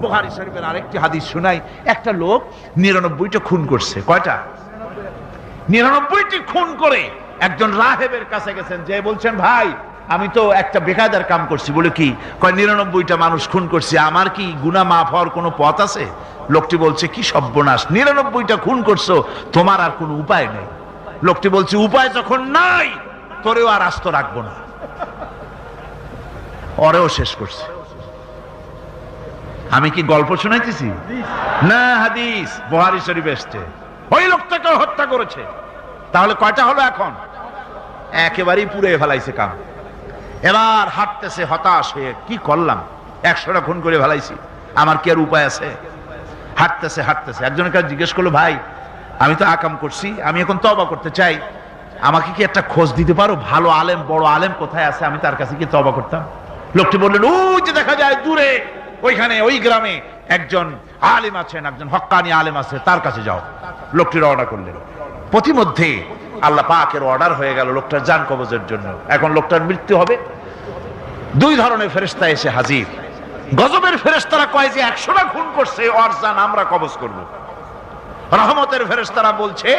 বুখারী শরীফের আরেকটি হাদিস শোনাই। একটা লোক 99টা খুন করছে। কয়টা? 99টি খুন করে একজন রাহেবের কাছে গেছেন, যে বলছেন ভাই আমি তো একটা বেকায়দার কাম করছি। বলে কি? কয় 99টা মানুষ খুন করছি, আমার কি গুনাহ মাফ হওয়ার কোনো পথ আছে? লোকটি বলছে কি সর্বনাশ, 99টা খুন করছো, তোমার আর কোনো উপায় নেই। লোকটি বলছে উপায় যখন নাই তোরেও আর আস্ত রাখবো না, ওরেও শেষ করছে। আমি কি গল্প শোনাইতেছি না, হাদিস বুখারী শরীফে এসেছে। ওই লোকটাকে হত্যা করেছে। তাহলে কয়টা হলো এখন? একেবারেই পুড়ে ফেলাইছে কাম। এবার হাঁটতেছে হতাশ হয়ে, কি করলাম, 100টা খুন করে ফেলাইছি, আমার কি আর উপায় আছে? হাঁটতেছে হাঁটতেছে একজনের কাছে জিজ্ঞেস করলো, ভাই আমি তো আকাম করছি, আমি এখন তওবা করতে চাই, আমাকে কি একটা খোঁজ দিতে পারো, ভালো আলেম বড় আলেম কোথায় আছে, আমি তার কাছে কি তওবা করতাম? লোকটি বললেন, ওই যে দেখা যায় দূরে ওইখানে ওই গ্রামে একজন আলেম আছেন, একজন হক্কানি আলেম আছে, তার কাছে যাও। লোকটি রওনা করলেন। প্রতিমধ্যে আল্লাহ পাকের অর্ডার হয়ে গেল লোকটার জান কবজের জন্য। এখন লোকটার মৃত্যু হবে। 2 ধরনের ফেরেশতা এসে হাজির। গজবের ফেরেশতারা কয় যে 100টা খুন করছে, ওর জান আমরা কবজ করব। রহমতের ফেরেশতারা বলছে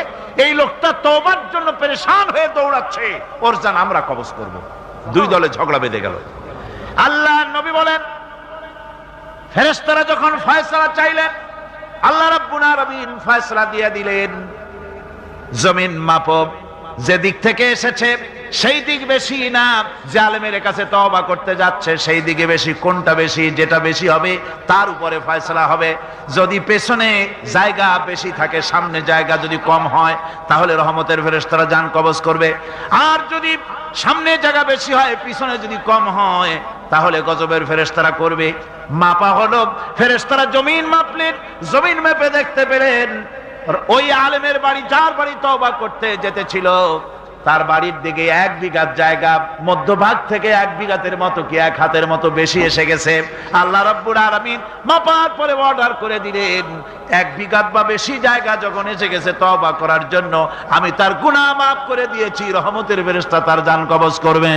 এই লোকটা তওবার জন্য পেরেশান হয়ে দৌড়াচ্ছে, ওর জান আমরা কবজ করব। 2 দলে ঝগড়া বেঁধে গেল। আল্লাহর নবী বলেন, ফেরেশতারা যখন ফয়সালা চাইলেন, আল্লাহ রাব্বুল আলামিন ফয়সালা দিয়ে দিলেন। জমিন মাপো, যে দিক থেকে এসেছে সেই দিক বেশি না, যে আলেমের কাছে তওবা করতে যাচ্ছে সেই দিকে বেশি। কোনটা বেশি? যেটা বেশি হবে তার উপরে ফয়সালা হবে। যদি পেছনে জায়গা বেশি থাকে, সামনে জায়গা যদি কম হয়, তাহলে রহমতের ফেরেশতারা জান কবজ করবে। আর যদি সামনে জায়গা বেশি হয়, পিছনে যদি কম হয়, তাহলে গজবের ফেরেশতারা করবে। মাপা হলো, ফেরেশতারা জমিন মাপলেন, জমিন মেপে দেখতে পেলেন ওই আলেমের বাড়ি, যার বাড়ি তওবা করতে যেতে ছিল, তার বাড়ির দিকে 1 বিঘা জায়গা মধ্যভাগ থেকে 1 বিঘাতের মতো কি 1 হাতের মতো বেশি এসে গেছে। আল্লাহ রাব্বুল আলামিন মাপার পরে অর্ডার করে দিলেন, 1 বিঘা বা বেশি জায়গা যখন এসে গেছে তওবা করার জন্য, আমি তার গুনাহ মাফ করে দিয়েছি, রহমতের ফেরেশতা তার জান কবজ করবে।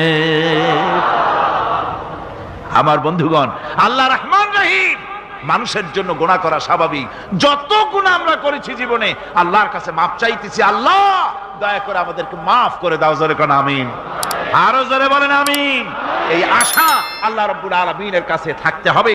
আমার বন্ধুগণ, আল্লাহ রহমান রহিম। মানুষের জন্য গুনাহ করা স্বাভাবিক। যত গুনাহ আমরা করেছি জীবনে, আল্লাহর কাছে মাফ চাইতেছি, আল্লাহ দয়া করে আমাদেরকে মাফ করে দাও। জোরে কোন আমিন, আরো জোরে বলেন আমিন। এই আশা আল্লাহ রাব্বুল আলামিনের কাছে থাকতে হবে।